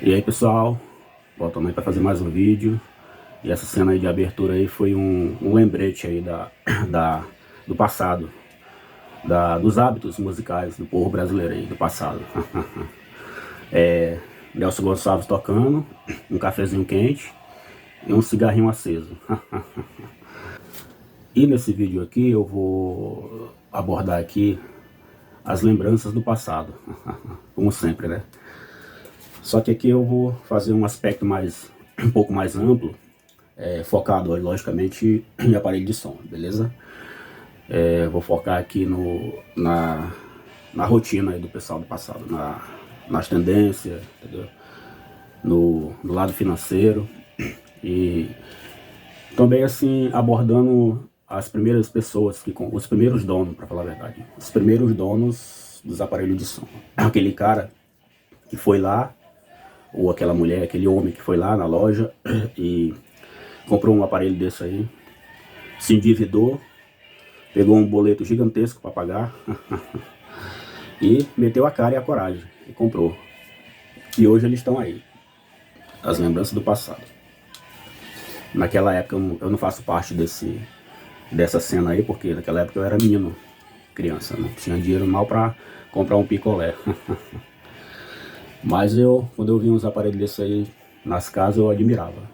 E aí, pessoal, voltando aí para fazer mais um vídeo. E essa cena aí de abertura aí foi um lembrete aí do passado, dos hábitos musicais do povo brasileiro aí, do passado. Nelson Gonçalves tocando, um cafezinho quente e um cigarrinho aceso. E nesse vídeo aqui eu vou abordar aqui as lembranças do passado, como sempre, né? Só que aqui eu vou fazer um aspecto um pouco mais amplo, focado, logicamente, em aparelho de som, beleza? Vou focar aqui na rotina aí do pessoal do passado, nas tendências, entendeu? No lado financeiro e também, assim, abordando as primeiras pessoas, os primeiros donos, para falar a verdade, os primeiros donos dos aparelhos de som. Aquele cara que foi lá, ou aquela mulher, aquele homem que foi lá na loja e comprou um aparelho desse aí, se endividou, pegou um boleto gigantesco para pagar e meteu a cara e a coragem e comprou. E hoje eles estão aí, as lembranças do passado. Naquela época eu não faço parte dessa cena aí, porque naquela época eu era menino, criança, não tinha dinheiro mal para comprar um picolé. Mas quando eu vi uns aparelhos desses aí nas casas, eu admirava.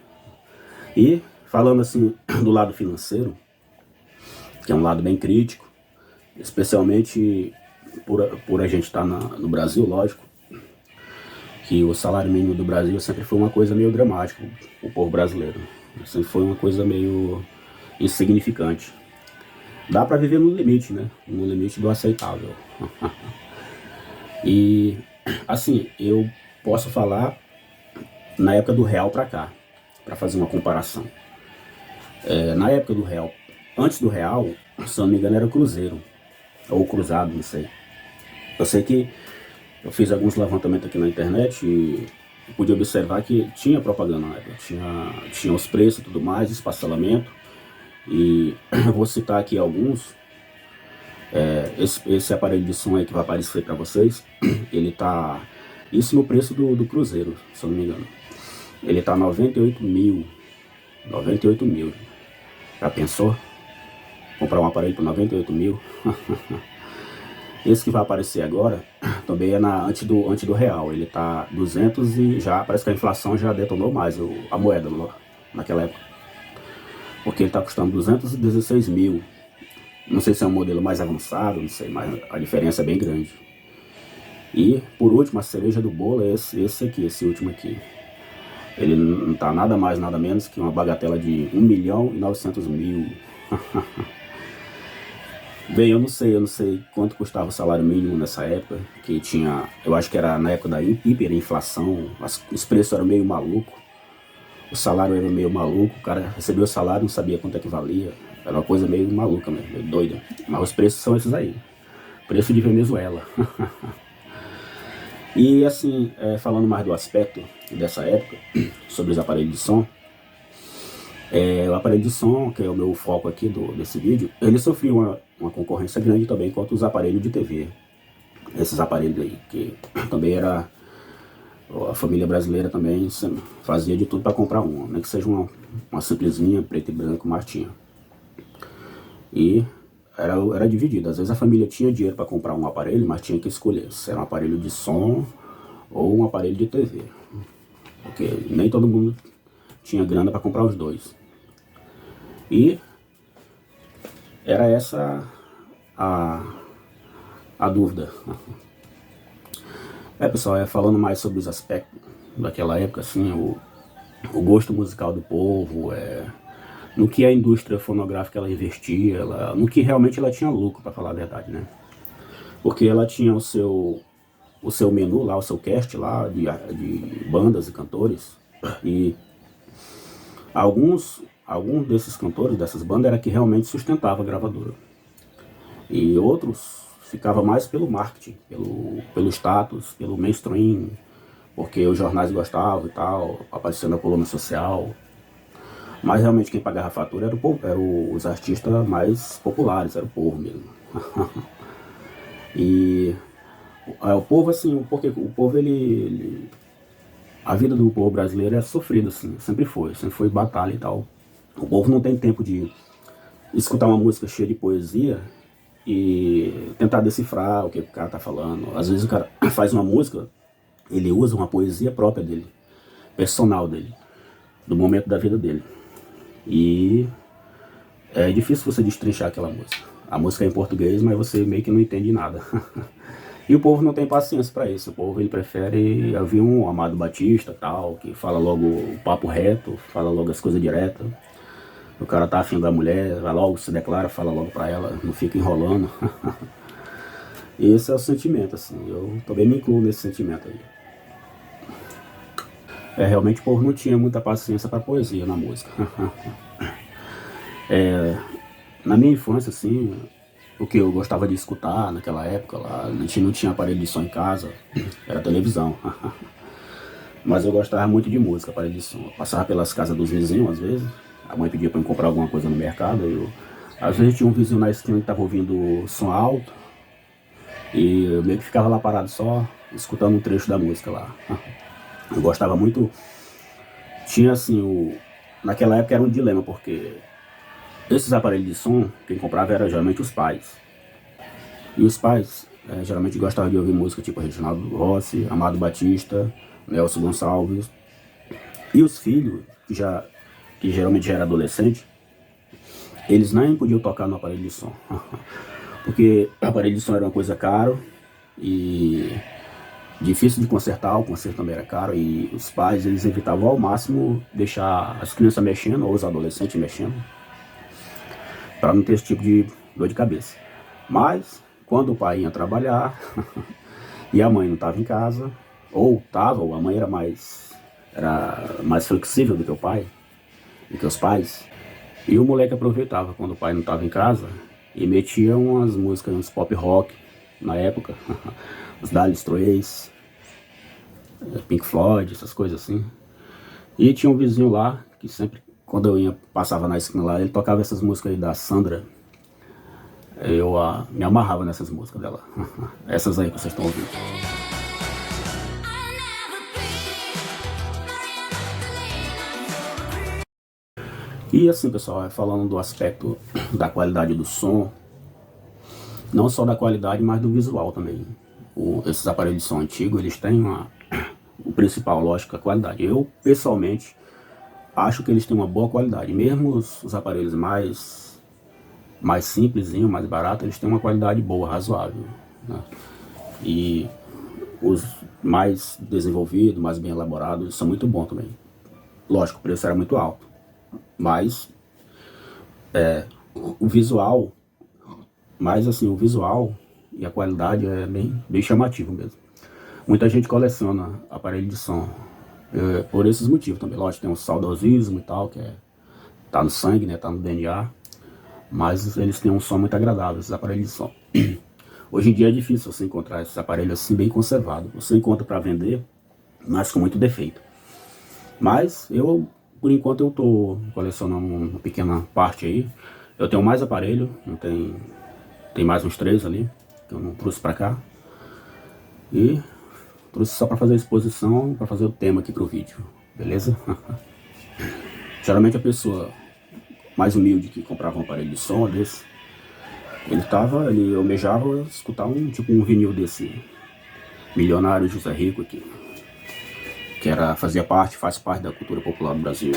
E falando assim do lado financeiro, que é um lado bem crítico, especialmente por a gente estar no Brasil, lógico, que o salário mínimo do Brasil sempre foi uma coisa meio dramática, o povo brasileiro. Sempre foi uma coisa meio insignificante. Dá para viver no limite, né? No limite do aceitável. E, assim, eu posso falar na época do real para cá, para fazer uma comparação. Na época do real, antes do real, se não me engano, era o cruzeiro, ou cruzado, não sei. Eu sei que eu fiz alguns levantamentos aqui na internet e pude observar que tinha propaganda na época, tinha os preços e tudo mais, espaçamento. E eu vou citar aqui alguns. Esse aparelho de som aí que vai aparecer para vocês, ele tá, isso no preço do cruzeiro, se eu não me engano. Ele tá 98 mil, 98 mil. Já pensou? Comprar um aparelho por 98 mil? Esse que vai aparecer agora também é antes do real. Ele tá 200 e já parece que a inflação já detonou mais a moeda naquela época. Porque ele tá custando 216 mil. Não sei se é um modelo mais avançado, não sei, mas a diferença é bem grande. E por último, a cereja do bolo é esse aqui, esse último aqui. Ele não tá nada mais, nada menos que uma bagatela de 1.900.000. Bem, eu não sei quanto custava o salário mínimo nessa época, que tinha, eu acho que era na época da hiperinflação, os preços eram meio maluco, o salário era meio maluco, o cara recebeu o salário, não sabia quanto é que valia, era uma coisa meio maluca mesmo, meio doida. Mas os preços são esses aí, preço de Venezuela. E assim, falando mais do aspecto dessa época, sobre os aparelhos de som, o aparelho de som, que é o meu foco aqui desse vídeo, ele sofreu uma concorrência grande também quanto os aparelhos de TV. Esses aparelhos aí, que também era, a família brasileira também fazia de tudo para comprar um, nem que seja uma simplesinha, preto e branco, mas tinha. E era dividido, às vezes a família tinha dinheiro para comprar um aparelho, mas tinha que escolher se era um aparelho de som ou um aparelho de TV. Porque nem todo mundo tinha grana para comprar os dois. E era essa a dúvida. Pessoal, falando mais sobre os aspectos daquela época, assim, o gosto musical do povo, no que a indústria fonográfica ela investia, no que realmente ela tinha lucro, para falar a verdade, né? Porque ela tinha o seu menu lá, o seu cast lá de bandas e cantores, e alguns desses cantores, dessas bandas, era que realmente sustentava a gravadora. E outros ficavam mais pelo marketing, pelo status, pelo mainstream, porque os jornais gostavam e tal, aparecendo na coluna social. Mas realmente quem pagava a fatura era o povo, eram os artistas mais populares, era o povo mesmo. E o povo, assim, porque o povo A vida do povo brasileiro é sofrida, assim, sempre foi batalha e tal. O povo não tem tempo de escutar uma música cheia de poesia e tentar decifrar o que o cara tá falando. Às vezes o cara faz uma música, ele usa uma poesia própria dele, personal dele, do momento da vida dele. E é difícil você destrinchar aquela música. A música é em português, mas você meio que não entende nada. E o povo não tem paciência para isso. O povo ele prefere ouvir um Amado Batista, tal, que fala logo o papo reto, fala logo as coisas diretas. O cara tá afim da mulher, vai logo, se declara, fala logo pra ela, não fica enrolando. E esse é o sentimento, assim. Eu também me incluo nesse sentimento aí. Realmente o povo não tinha muita paciência para poesia na música. Na minha infância, assim, o que eu gostava de escutar naquela época lá, a gente não tinha aparelho de som em casa, era televisão. Mas eu gostava muito de música, aparelho de som. Eu passava pelas casas dos vizinhos, às vezes. A mãe pedia para eu comprar alguma coisa no mercado. Às vezes tinha um vizinho na esquina que estava ouvindo som alto. E eu meio que ficava lá parado só, escutando um trecho da música lá. Eu gostava muito. Tinha assim, naquela época era um dilema, porque esses aparelhos de som, quem comprava era geralmente os pais. E os pais geralmente gostavam de ouvir música tipo Reginaldo Rossi, Amado Batista, Nelson Gonçalves. E os filhos, que geralmente já era adolescente, eles nem podiam tocar no aparelho de som. Porque o aparelho de som era uma coisa caro e difícil de consertar, o conserto também era caro, e os pais eles evitavam ao máximo deixar as crianças mexendo, ou os adolescentes mexendo, para não ter esse tipo de dor de cabeça. Mas, quando o pai ia trabalhar e a mãe não estava em casa, ou a mãe era mais flexível do que o pai, do que os pais, e o moleque aproveitava quando o pai não estava em casa e metia umas músicas, uns pop rock na época, os Dire Straits, Pink Floyd, essas coisas assim. E tinha um vizinho lá que sempre, quando eu passava na esquina lá, ele tocava essas músicas aí da Sandra. Eu me amarrava nessas músicas dela. Essas aí que vocês estão ouvindo. E assim, pessoal, falando do aspecto da qualidade do som, não só da qualidade, mas do visual também. Esses aparelhos de som antigos, eles têm o principal, lógico, a qualidade. Eu, pessoalmente, acho que eles têm uma boa qualidade. Mesmo os aparelhos mais simplesinhos, mais baratos, eles têm uma qualidade boa, razoável, né? E os mais desenvolvidos, mais bem elaborados, são muito bons também. Lógico, o preço era muito alto, mas o visual, o visual e a qualidade é bem chamativo mesmo. Muita gente coleciona aparelho de som por esses motivos também. Lógico, tem um saudosismo e tal, que tá no sangue, né, tá no DNA, mas eles têm um som muito agradável, esses aparelhos de som. Hoje em dia é difícil você encontrar esses aparelhos assim bem conservados. Você encontra para vender, mas com muito defeito. Mas por enquanto eu tô colecionando uma pequena parte aí. Eu tenho mais aparelho, tem mais uns 3 ali, que eu não trouxe para cá. E trouxe só para fazer a exposição, para fazer o tema aqui pro vídeo, beleza? Geralmente a pessoa mais humilde que comprava um aparelho de som desse, ele almejava escutar um vinil desse milionário José Rico aqui, que faz parte da cultura popular do Brasil.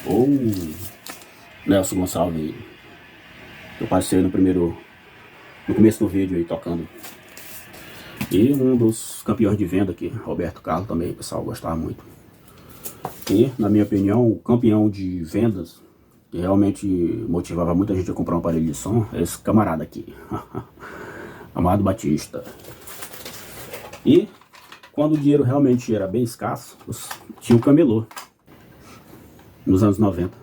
Ou Nelson Gonçalves, eu passei no começo do vídeo aí tocando. E um dos campeões de venda aqui, Roberto Carlos também, o pessoal gostava muito. E, na minha opinião, o campeão de vendas, que realmente motivava muita gente a comprar um aparelho de som, é esse camarada aqui, Amado Batista. E, quando o dinheiro realmente era bem escasso, tinha o camelô, nos anos 90.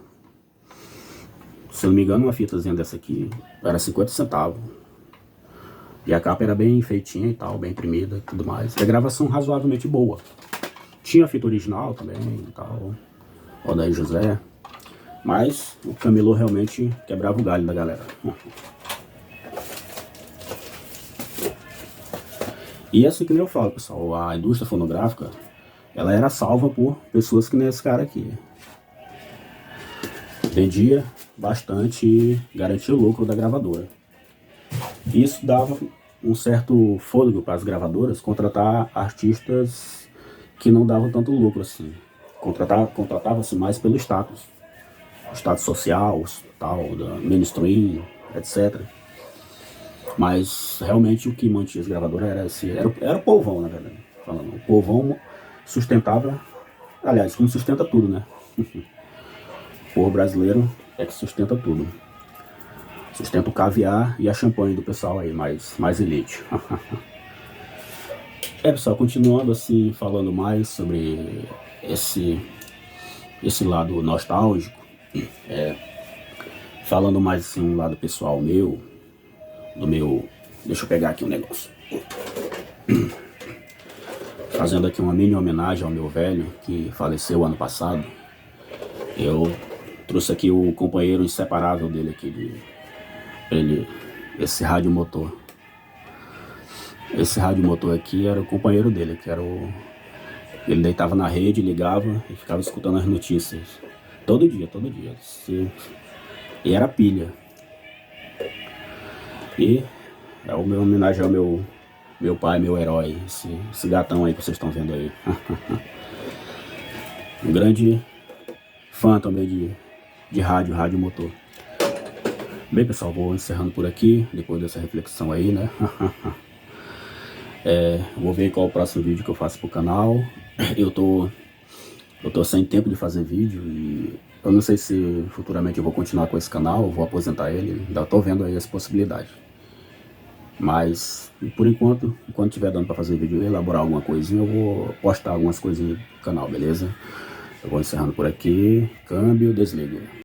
Se eu não me engano, uma fitazinha dessa aqui era 50 centavos. E a capa era bem feitinha e tal, bem imprimida e tudo mais. E a gravação razoavelmente boa. Tinha a fita original também e tal, Odair José. Mas o camelô realmente quebrava o galho da galera. E assim que nem eu falo, pessoal, a indústria fonográfica, ela era salva por pessoas que nem esse cara aqui. Vendia bastante e garantia o lucro da gravadora. Isso dava um certo fôlego para as gravadoras contratar artistas que não davam tanto lucro assim. Contratava-se mais pelo status social, tal, da mainstream, etc. Mas realmente o que mantinha as gravadoras era o povão, na verdade. Falando, o povão sustentava, aliás, como sustenta tudo, né? O povo brasileiro é que sustenta tudo. Sustenta o caviar e a champanhe do pessoal aí, mais elite. Pessoal, continuando assim, falando mais sobre esse lado nostálgico, falando mais assim, um lado pessoal meu, deixa eu pegar aqui um negócio. Fazendo aqui uma mini homenagem ao meu velho, que faleceu ano passado. Eu trouxe aqui o companheiro inseparável dele aqui, esse rádio motor. Esse rádio motor aqui era o companheiro dele, que era o... Ele deitava na rede, ligava e ficava escutando as notícias. Todo dia. E era pilha. E é o meu homenagem ao meu pai, meu herói, esse gatão aí que vocês estão vendo aí. Um grande fã também de rádio motor. Bem, pessoal, vou encerrando por aqui, depois dessa reflexão aí, né? Vou ver qual é o próximo vídeo que eu faço pro canal. Eu tô sem tempo de fazer vídeo e eu não sei se futuramente eu vou continuar com esse canal, vou aposentar ele, ainda tô vendo aí essa possibilidade. Mas, por enquanto tiver dando para fazer vídeo e elaborar alguma coisinha, eu vou postar algumas coisinhas no canal, beleza? Eu vou encerrando por aqui, câmbio, desligo.